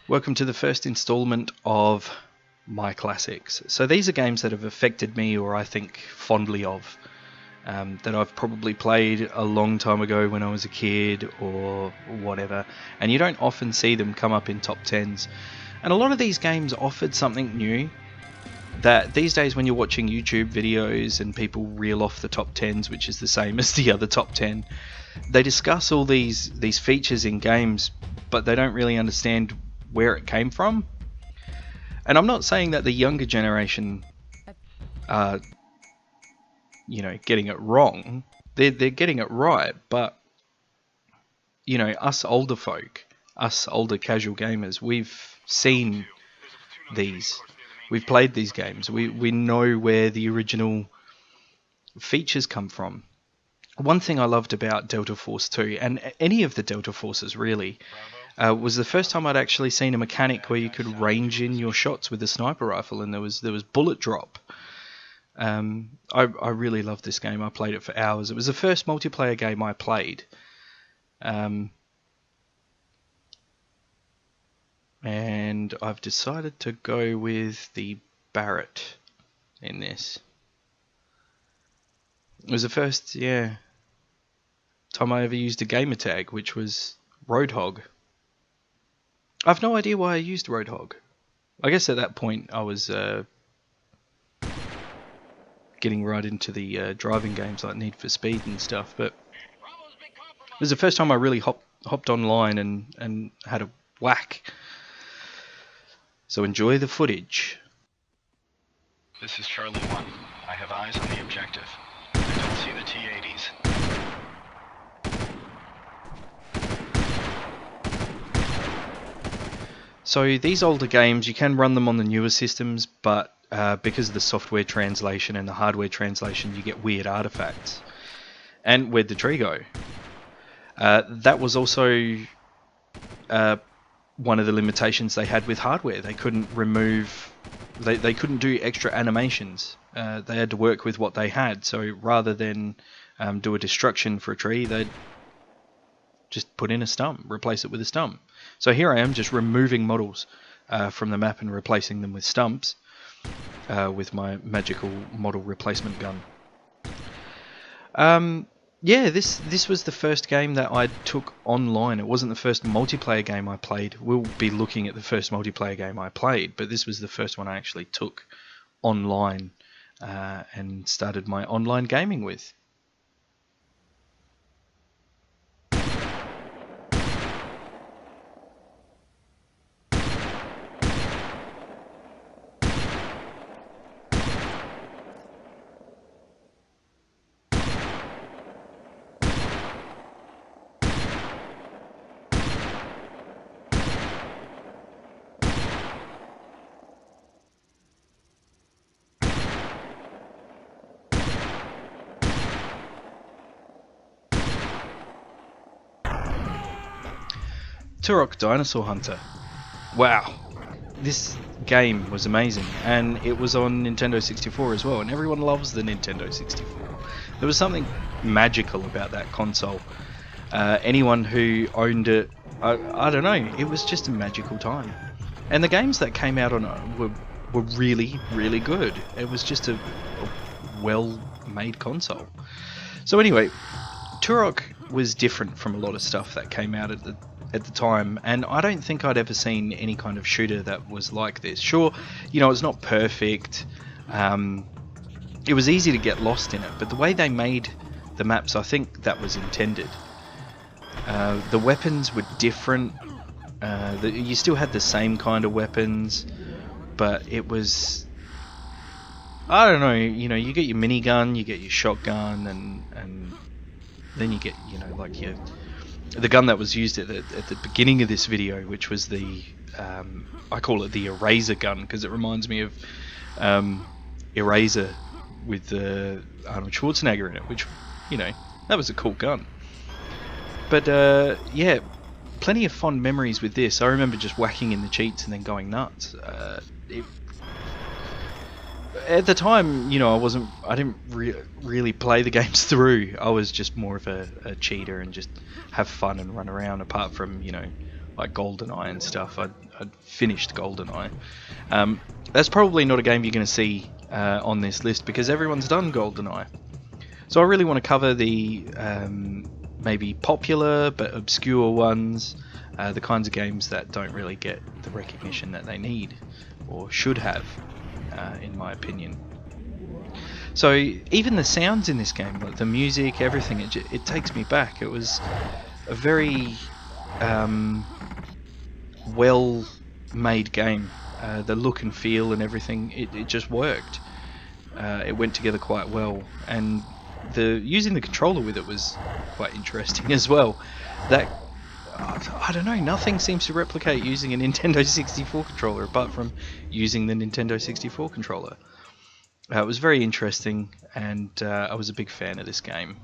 Welcome to the first installment of My Classics. So these are games that have affected me, or I think fondly of, that I've probably played a long time ago when I was a kid or whatever, and you don't often see them come up in top 10s. And a lot of these games offered something new that these days when you're watching YouTube videos and people reel off the top 10s, which is the same as the other top 10, they discuss all these features in games, but they don't really understand where it came from. And I'm not saying that the younger generation are, getting it wrong. They're getting it right, but us older folk, us older casual gamers, we've seen these. We've played these games. We know where the original features come from. One thing I loved about Delta Force 2, and any of the Delta Forces really, was the first time I'd actually seen a mechanic where you could range in your shots with a sniper rifle, and there was bullet drop. I really loved this game. I played it for hours. It was the first multiplayer game I played. And I've decided to go with the Barrett in this. It was the first, time I ever used a gamer tag, which was Roadhog. I've no idea why I used Roadhog. I guess at that point I was getting right into the driving games like Need for Speed and stuff, but it was the first time I really hopped online and had a whack. So enjoy the footage. This is Charlie 1. I have eyes on the objective. I don't see the T-80s. So these older games, you can run them on the newer systems, but because of the software translation and the hardware translation, you get weird artifacts. And where'd the tree go? That was also one of the limitations they had with hardware. They couldn't remove, they couldn't do extra animations. They had to work with what they had. So rather than do a destruction for a tree, they'd just put in a stump, replace it with a stump. So here I am just removing models from the map and replacing them with stumps with my magical model replacement gun. This was the first game that I took online. It wasn't the first multiplayer game I played. We'll be looking at the first multiplayer game I played, but this was the first one I actually took online and started my online gaming with. Turok Dinosaur Hunter. Wow, this game was amazing, and it was on Nintendo 64 as well, and everyone loves the Nintendo 64. There was something magical about that console. Anyone who owned it, I don't know, it was just a magical time. And the games that came out on it were really, really good. It was just a well-made console. So anyway, Turok was different from a lot of stuff that came out at the time, and I don't think I'd ever seen any kind of shooter that was like this. Sure, it's not perfect. It was easy to get lost in it, but the way they made the maps, I think that was intended. The weapons were different. You still had the same kind of weapons, but it was, I don't know, you get your minigun, you get your shotgun, and then you get, like the gun that was used at the beginning of this video, which was the, I call it the Eraser gun, because it reminds me of Eraser with Arnold Schwarzenegger in it, which, that was a cool gun. But plenty of fond memories with this. I remember just whacking in the cheats and then going nuts. At the time, I didn't really play the games through. I was just more of a cheater and just have fun and run around, apart from, like GoldenEye and stuff. I'd finished GoldenEye. That's probably not a game you're going to see on this list because everyone's done GoldenEye. So I really want to cover the maybe popular but obscure ones, the kinds of games that don't really get the recognition that they need or should have, in my opinion. So even the sounds in this game, like the music, everything, it takes me back. It was a very well-made game. The look and feel and everything, it just worked. It went together quite well, and using the controller with it was quite interesting as well. That I don't know, nothing seems to replicate using a Nintendo 64 controller apart from using the Nintendo 64 controller. It was very interesting, and I was a big fan of this game.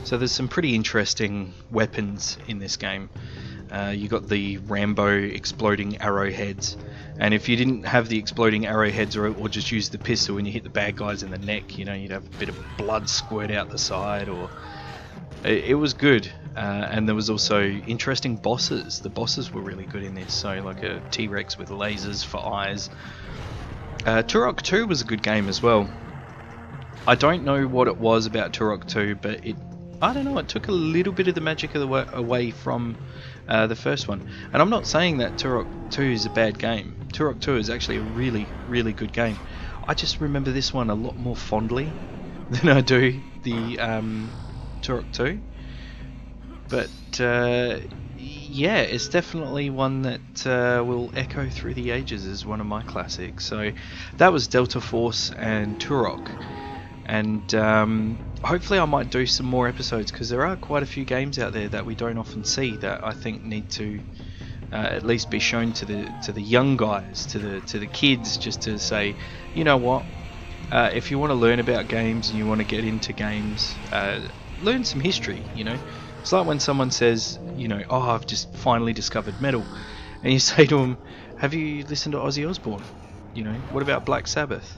So there's some pretty interesting weapons in this game. You got the Rambo exploding arrowheads, and if you didn't have the exploding arrowheads or just use the pistol when you hit the bad guys in the neck, you know, you'd have a bit of blood squirt out the side, or it was good. And there was also interesting bosses. The bosses were really good in this. So like a T-Rex with lasers for eyes. Turok 2 was a good game as well. I don't know what it was about Turok 2, but I don't know, it took a little bit of the magic away from the first one. And I'm not saying that Turok 2 is a bad game. Turok 2 is actually a really, really good game. I just remember this one a lot more fondly than I do the Turok 2. But yeah, it's definitely one that will echo through the ages as one of my classics. So that was Delta Force and Turok. And hopefully I might do some more episodes, because there are quite a few games out there that we don't often see that I think need to at least be shown to the young guys, to the kids, just to say, you know what, if you want to learn about games and you want to get into games, learn some history. You know, it's like when someone says, you know, oh, I've just finally discovered metal, and you say to them, have you listened to Ozzy Osbourne? You know, what about Black Sabbath?